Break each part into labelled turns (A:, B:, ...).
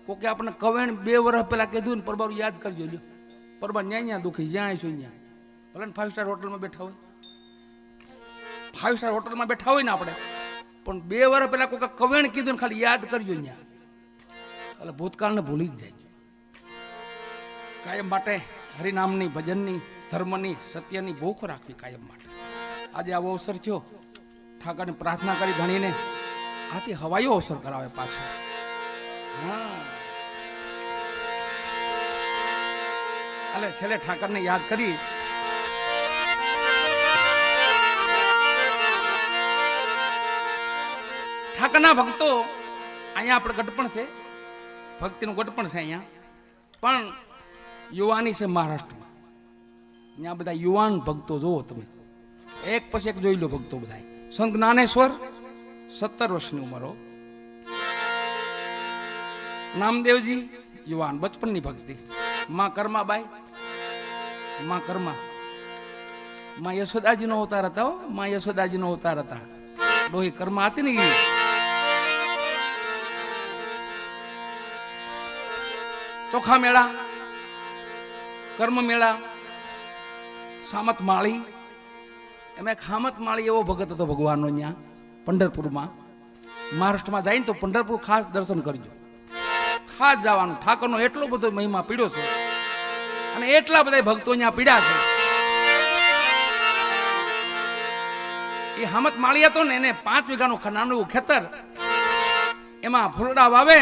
A: કોકે આપણને કવેણ 2 વર્ષ પહેલા કીધું ને પરબારું યાદ કરજો લ્યો, પરબાર ન્યા દુખી જ્યાં છું ત્યાં, ભલે ને 5 સ્ટાર હોટલમાં બેઠા હોય, 5 સ્ટાર હોટલમાં બેઠા હોય ને આપણે, પણ 2 વર્ષ પહેલા કોકે કવેણ કીધું ને ખાલી યાદ કરજો ત્યાં, એટલે ભૂતકાળને ભૂલી જ જાય. કાયમ માટે હરિનામની, ભજનની, ધર્મની, સત્યની ભૂખ રાખવી કાયમ માટે. આજે આવો અવસર થયો, ઠાકરની પ્રાર્થના કરી ધણીને આથી હવાયો અવસર કરાવે પાછો. હા, એટલે છેલ્લે ઠાકરને યાદ કરી ઠાકરના ભક્તો અહીંયા આપણે ગઢપણ છે, ભક્તિનું ગઢપણ છે અહીંયા, પણ યુવાની છે મહારાષ્ટ્રમાં. ત્યાં બધા યુવાન ભક્તો જોવો તમે, એક પછી એક જોઈ લો ભક્તો બધા. સંત જ્ઞાનેશ્વર 17 વર્ષની ઉંમરો, નામદેવજી યુવાન બચપનની ભક્તિ, માં કર્માબાઈ, માં કર્મા, માં યશોદાજીનો અવતાર હતા, માં યશોદાજીનો અવતાર હતા, ડોહી કર્મા હતી ને. ચોખા મેળા, કર્મ મેળા, સામત માળી, એમાં ખામત માળી એવો ભગત હતો ભગવાનનો ત્યાં પંઢરપુરમાં. મહારાષ્ટ્રમાં જાય ને તો પંઢરપુર ખાસ દર્શન કરજો, ખાસ જવાનું. ઠાકોરનો એટલો બધો મહિમા પીડ્યો છે અને એટલા બધા ભક્તો ત્યાં પીડ્યા છે. એ હામત માળી હતો ને, એને 5 વીઘાનું નાનું ખેતર, એમાં ફૂલડા વાવે,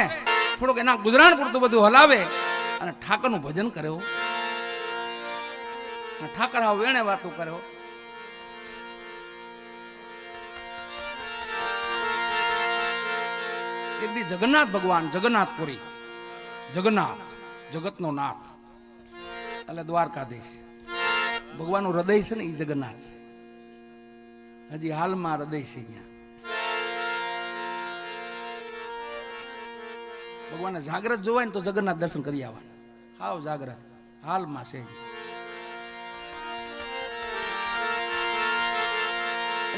A: થોડુંક એના ગુજરાન પૂરતું બધું હલાવે અને ઠાકરનું ભજન કર્યો. ઠાકર હાવ વેણે વાતો કર્યો. એક દી જગન્નાથ ભગવાન, જગન્નાથપુરી, જગન્નાથ જગતનો નાથ એટલે દ્વારકાધીશ, ભગવાનનું હૃદય છે ને એ જગન્નાથ છે. હજી હાલમાં હૃદય છે ત્યાં. ભગવાનને જાગ્રત જોવાય ને તો જગન્નાથ દર્શન કરી આવવાના, હાવ જાગ્રત હાલમાં છે.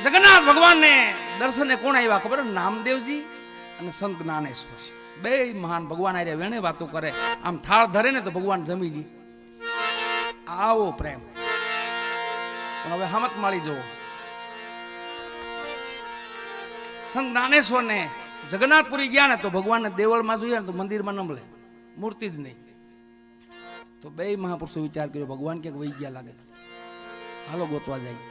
A: જગન્નાથ ભગવાનને દર્શને કોણ આવ્યા ખબર? નામદેવજી અને સંત જ્ઞાનેશ્વર, 2 મહાન ભગવાન આર્યા વેણે વાતો કરે. આમ થાળ ધરે ને તો ભગવાન જમી લે, આવો પ્રેમ. પણ હવે હામત માળી જોવો, સંત જ્ઞાનેશ્વર ને જગન્નાથપુરી ગયા ને તો ભગવાનને દેવળમાં જોઈએ ને તો મંદિરમાં ન મળે, મૂર્તિ જ નહીં. તો 2 મહાપુરુષો વિચાર કર્યો, ભગવાન ક્યાંક વહી ગયા લાગે, હાલો ગોતવા જાય.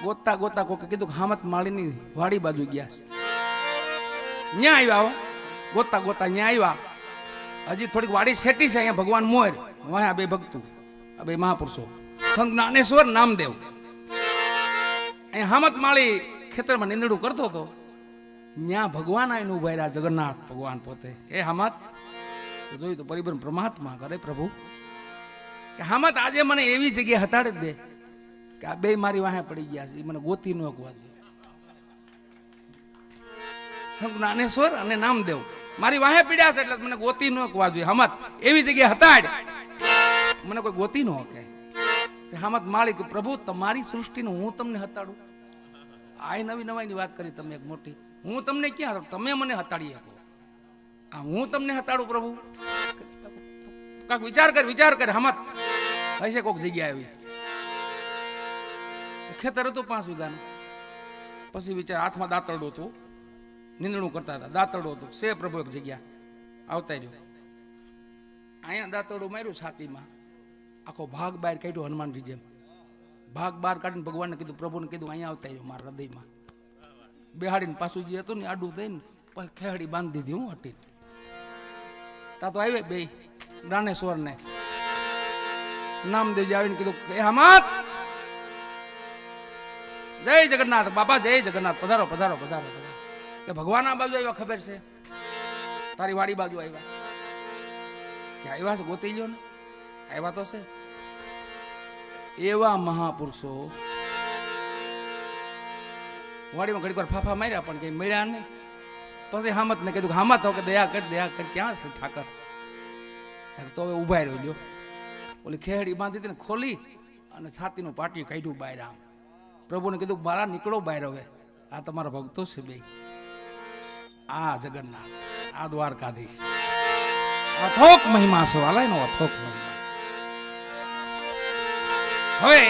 A: ગોતતા ગોતતા કોકે કીધું હામત માળીની વાડી બાજુ ગયા છે. ન્યા આવ્યા, ગોતતા ગોતતા ન્યા આવ્યા. હજી થોડીક વાડી છેટી છે, અહીંયા ભગવાન મોર, વાહ 2 ભક્તો, 2 મહાપુરુષો, સંત જ્ઞાનેશ્વર, નામદેવ. અહીંયા હામત માળી ખેતરમાં નીંદડું કરતો હતો, ન્યા ભગવાન આવીને ઉભા રહ્યા, જગન્નાથ ભગવાન પોતે. એ હામત જોયું તો પરિબળ પરમાત્મા કરે પ્રભુ કે હામત આજે મને એવી જગ્યાએ હતાડે જ દે કે આ 2 મારી વાહે પડી ગયા છે, મને ગોતી ન અકવા જોઈએ. સંત જ્ઞાનેશ્વર અને નામદેવ મારી વાહે પીડ્યા છે એટલે મને ગોતી ન અકવા જોઈએ. હમત એવી જગ્યાએ હતાડ, મને કોઈ ગોતી ન હકે. હામત માળી કે પ્રભુ તમારી સૃષ્ટિનું હું તમને હતાડું? આ નવી નવાઈની વાત કરી તમે એક મોટી. હું તમને ક્યાં, તમે મને હતાડી શકો? આ હું તમને હતાડું પ્રભુ? કાક વિચાર કર હમત. હશે કોઈક જગ્યા આવી, ખેતર હતું 5 વીઘાનું. પછી વિચાર, હાથમાં દાંતરડું હતું, નીંદણું કરતા હતા, દાંતરડું હતું. સે પ્રભુ એક જગ્યા આવતા રહ્યો, અહીંયા દાંતરડું માર્યું છાતીમાં, આખો ભાગ બહાર કાઢ્યો હનુમાનજી જેમ. ભાગ બહાર કાઢીને ભગવાનને કીધું, પ્રભુને કીધું અહીંયા આવતા રહ્યો મારા હૃદયમાં. બેહાડીને પાછું જે હતું ને આડું થઈને પછી ખેહડી બાંધી દીધી. હું હટી તા તો આવે 2 જ્ઞાનેશ્વર ને નામદેવજી આવીને કીધું, એ હામત, જય જગન્નાથ બાબા, જય જગન્નાથ, પધારો પધારો પધારો. કે ભગવાન આ બાજુ આવ્યા ખબર છે? તારી વાડી બાજુ આવ્યા. કે આવ્યા છે, ગોતી લ્યો ને. આવ્યા તો છે. એવા મહાપુરુષો વાડીમાં ઘડીક વાર ફાફા માર્યા પણ કઈ મળ્યા નહીં. પછી હામત ને કીધું, હામત હો કે દયા કર, ક્યાં છે ઠાકર? તો હવે ઉભા રહ્યો લ્યો. ઓલી ખેહડી બાંધી હતી ને ખોલી અને છાતીનું પાટિયું કાઢ્યું બહાર. આમ પ્રભુને કીધું, મારા નીકળો બહાર હવે. આ તમારા ભક્તો છે બે, આ જગન્નાથ, આ દ્વારકાધીશ, અથોક મહિમા છે વાલા, એનો અથોક મહિમા. હવે